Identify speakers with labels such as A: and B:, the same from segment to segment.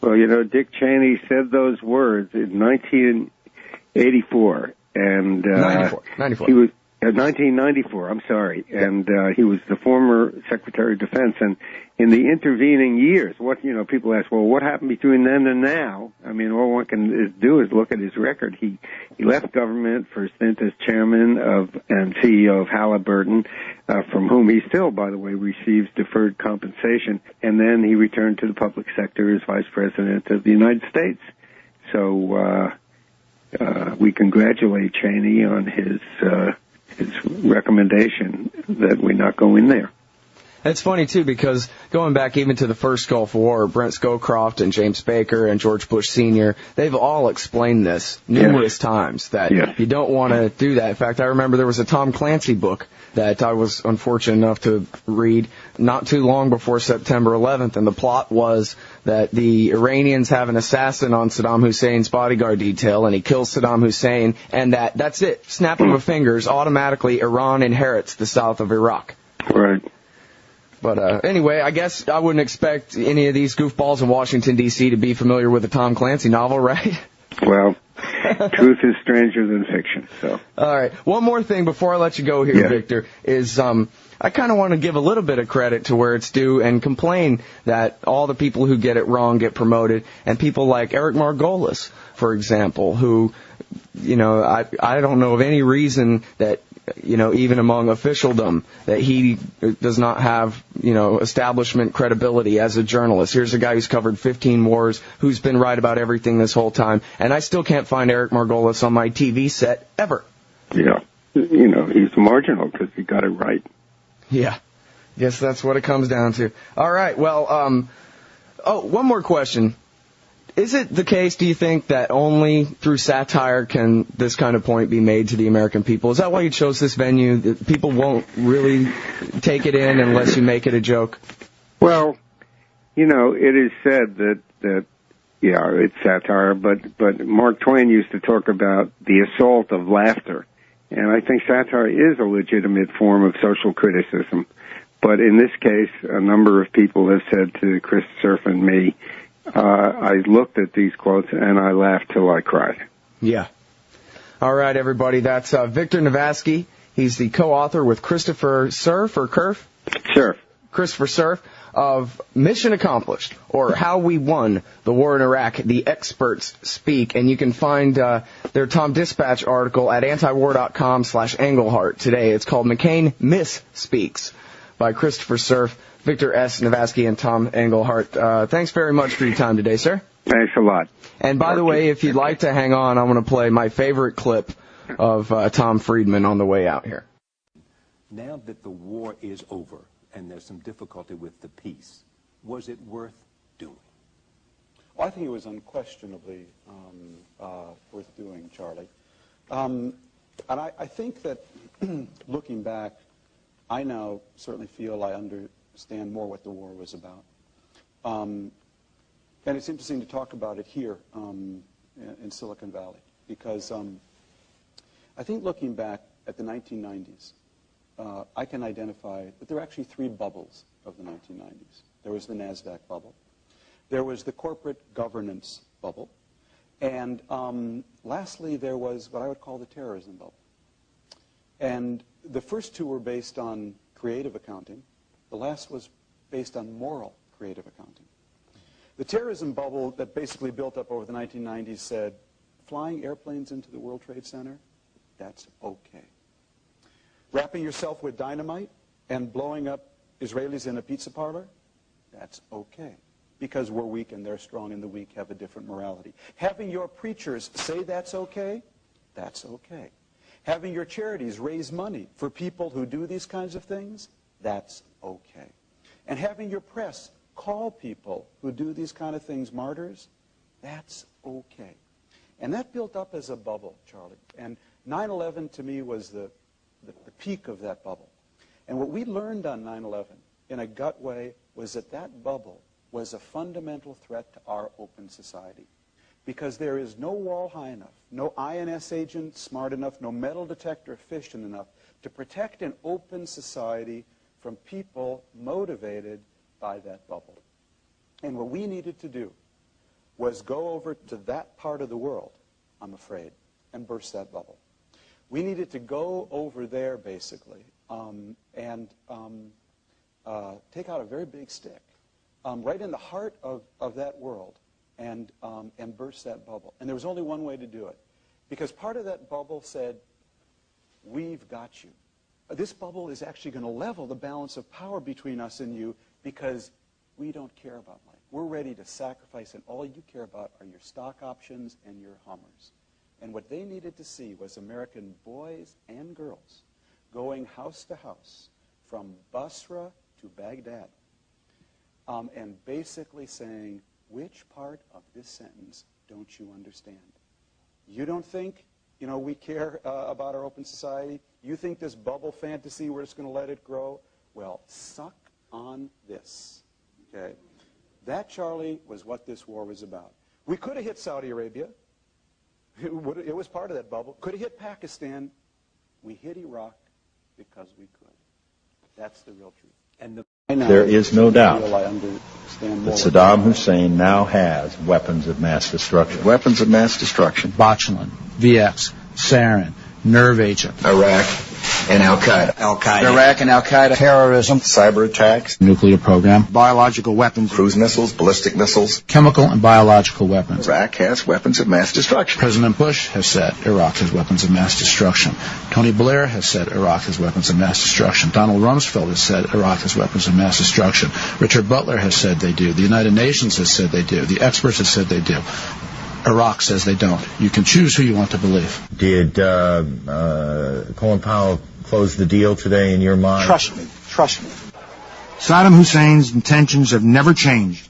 A: Well, you know, Dick Cheney said those words in 1984, and
B: 94.
A: He was 1994. I'm sorry, and he was the former Secretary of Defense. And in the intervening years, people ask, well, what happened between then and now? I mean, all one can do is look at his record. He left government for a stint as chairman and CEO of Halliburton, from whom he still, by the way, receives deferred compensation, and then he returned to the public sector as Vice President of the United States. So we congratulate Cheney on his recommendation that we not go in there.
B: It's funny, too, because going back even to the first Gulf War, Brent Scowcroft and James Baker and George Bush Sr., they've all explained this numerous times, that you don't want to do that. In fact, I remember there was a Tom Clancy book that I was unfortunate enough to read not too long before September 11th, and the plot was that the Iranians have an assassin on Saddam Hussein's bodyguard detail, and he kills Saddam Hussein, and that's it. Snap of a fingers, automatically Iran inherits the south of Iraq.
A: Right.
B: But anyway, I guess I wouldn't expect any of these goofballs in Washington, D.C. to be familiar with the Tom Clancy novel, right?
A: Well, truth is stranger than fiction. So.
B: All right. One more thing before I let you go here, Victor, is I kind of want to give a little bit of credit to where it's due and complain that all the people who get it wrong get promoted, and people like Eric Margolis, for example, who, I don't know of any reason that, even among officialdom, that he does not have, establishment credibility as a journalist. Here's a guy who's covered 15 wars, who's been right about everything this whole time, and I still can't find Eric Margolis on my TV set ever.
A: Yeah. He's marginal because he got it right.
B: Yeah. Yes, that's what it comes down to. All right. Well, one more question. Is it the case, do you think, that only through satire can this kind of point be made to the American people? Is that why you chose this venue? That people won't really take it in unless you make it a joke?
A: Well, it is said that it's satire, but Mark Twain used to talk about the assault of laughter. And I think satire is a legitimate form of social criticism. But in this case, a number of people have said to Chris Cerf and me, I looked at these quotes and I laughed till I cried.
B: Yeah. All right, everybody. That's Victor Navasky. He's the co-author with Christopher Cerf, or Kerf?
A: Cerf.
B: Christopher Cerf, of Mission Accomplished, or How We Won the War in Iraq, The Experts Speak. And you can find their Tom Dispatch article at antiwar.com/Engelhardt today. It's called McCain Misspeaks by Christopher Cerf, Victor S. Navasky, and Tom Engelhardt. Thanks very much for your time today, sir.
A: Thanks a lot.
B: And by the way, if you'd like to hang on, I'm going to play my favorite clip of Tom Friedman on the way out here.
C: Now that the war is over and there's some difficulty with the peace, was it worth doing?
D: Well, I think it was unquestionably worth doing, Charlie. And I think that looking back, I now certainly feel I understand more what the war was about. And it's interesting to talk about it here in Silicon Valley, because I think looking back at the 1990s, I can identify that there were actually three bubbles of the 1990s. There was the NASDAQ bubble. There was the corporate governance bubble. And lastly, there was what I would call the terrorism bubble. And the first two were based on creative accounting. The last was based on moral creative accounting. The terrorism bubble that basically built up over the 1990s said, flying airplanes into the World Trade Center, that's okay. Wrapping yourself with dynamite and blowing up Israelis in a pizza parlor, that's okay. Because we're weak and they're strong, and the weak have a different morality. Having your preachers say that's okay, that's okay. Having your charities raise money for people who do these kinds of things, that's okay. And having your press call people who do these kind of things martyrs, that's okay. And that built up as a bubble, Charlie. And 9/11 to me was the peak of that bubble. And what we learned on 9/11 in a gut way was that that bubble was a fundamental threat to our open society. Because there is no wall high enough, no INS agent smart enough, no metal detector efficient enough to protect an open society from people motivated by that bubble. And what we needed to do was go over to that part of the world, I'm afraid, and burst that bubble. We needed to go over there, basically, and take out a very big stick, right in the heart of that world, and burst that bubble. And there was only one way to do it, because part of that bubble said, we've got you. This bubble is actually going to level the balance of power between us and you, because we don't care about money. We're ready to sacrifice, and all you care about are your stock options and your Hummers. And what they needed to see was American boys and girls going house to house from Basra to Baghdad, and basically saying, which part of this sentence don't you understand? You don't think, we care about our open society? You think this bubble fantasy, we're just going to let it grow? Well, suck on this, okay? That, Charlie, was what this war was about. We could have hit Saudi Arabia. It was part of that bubble. Could have hit Pakistan. We hit Iraq because we could. That's the real truth. And
E: there is no doubt that Saddam Hussein now has weapons of mass destruction. Weapons of mass destruction.
F: Botulinum, VX, sarin, nerve agent.
G: Iraq and Al-Qaeda.
F: Iraq and Al-Qaeda.
G: Terrorism. Cyber attacks.
F: Nuclear program. Biological weapons.
G: Cruise missiles. Ballistic missiles.
F: Chemical and biological weapons.
G: Iraq has weapons of mass destruction.
F: President Bush has said Iraq has weapons of mass destruction. Tony Blair has said Iraq has weapons of mass destruction. Donald Rumsfeld has said Iraq has weapons of mass destruction. Richard Butler has said they do. The United Nations has said they do. The experts have said they do. Iraq says they don't. You can choose who you want to believe.
E: Did Colin Powell close the deal today in your mind?
F: Trust me.
H: Saddam Hussein's intentions have never changed.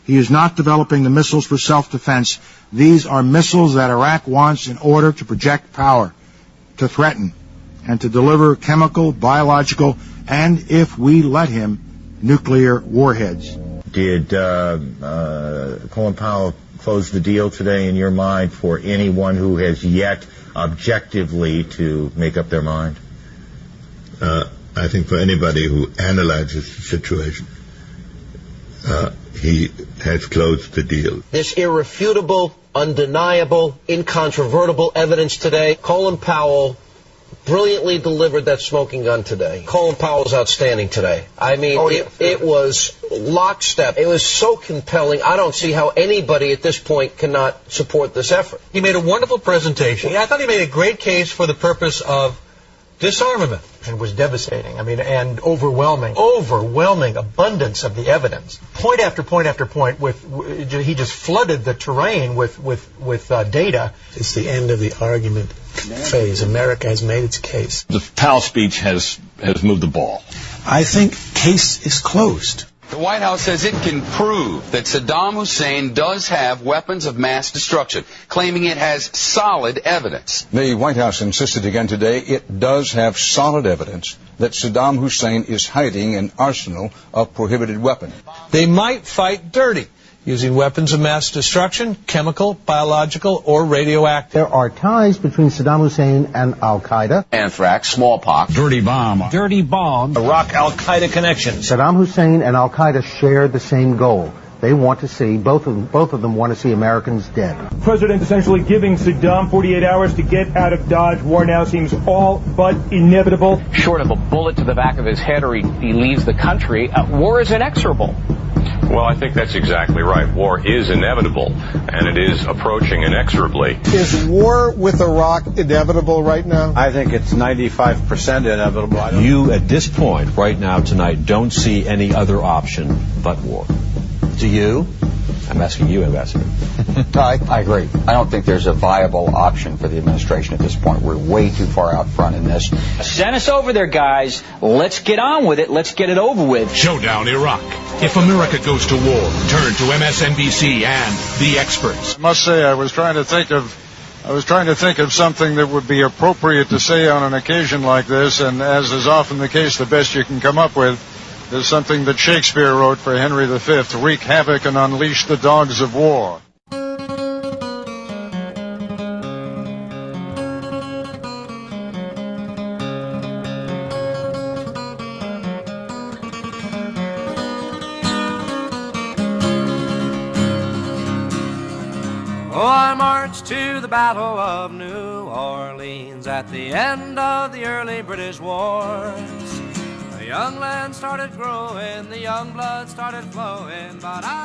H: He is not developing the missiles for self-defense. These are missiles that Iraq wants in order to project power, to threaten, and to deliver chemical, biological, and, if we let him, nuclear warheads.
E: Did Colin Powell close the deal today in your mind for anyone who has yet objectively to make up their mind?
I: I think for anybody who analyzes the situation, he has closed the deal.
J: This irrefutable, undeniable, incontrovertible evidence today, Colin Powell brilliantly delivered that smoking gun today. Colin Powell's outstanding today. I mean, it was lockstep. It was so compelling. I don't see how anybody at this point cannot support this effort.
K: He made a wonderful presentation. I thought he made a great case for the purpose of disarmament.
L: It was devastating. I mean, and overwhelming abundance of the evidence. Point after point after point. He just flooded the terrain with data.
M: It's the end of the argument phase. America has made its case.
N: The Powell speech has moved the ball.
M: I think case is closed.
O: The White House says it can prove that Saddam Hussein does have weapons of mass destruction, claiming it has solid evidence.
P: The White House insisted again today it does have solid evidence that Saddam Hussein is hiding an arsenal of prohibited weapons.
K: They might fight dirty, using weapons of mass destruction, chemical, biological, or radioactive.
Q: There are ties between Saddam Hussein and Al-Qaeda.
O: Anthrax, smallpox.
P: Dirty bomb.
K: Iraq Al-Qaeda connection.
Q: Saddam Hussein and Al-Qaeda share the same goal. They want to see, both of them want to see Americans dead.
R: President essentially giving Saddam 48 hours to get out of Dodge. War now seems all but inevitable.
S: Short of a bullet to the back of his head or he leaves the country, war is inexorable.
T: Well, I think that's exactly right. War is inevitable, and it is approaching inexorably.
U: Is war with Iraq inevitable right now?
E: I think it's 95% inevitable.
V: You, at this point, right now, tonight, don't see any other option but war. Do you? I'm asking you, Ambassador.
W: I agree. I don't think there's a viable option for the administration at this point. We're way too far out front in this.
S: Send us over there, guys. Let's get on with it. Let's get it over with.
X: Showdown Iraq. If America goes to war, turn to MSNBC and the experts.
Y: I must say, I was trying to think of something that would be appropriate to say on an occasion like this, and as is often the case, the best you can come up with is something that Shakespeare wrote for Henry V, wreak havoc and unleash the dogs of war.
A: Oh, I marched to the Battle of New Orleans at the end of the early British wars. The young land started growing, the young blood started flowing, but I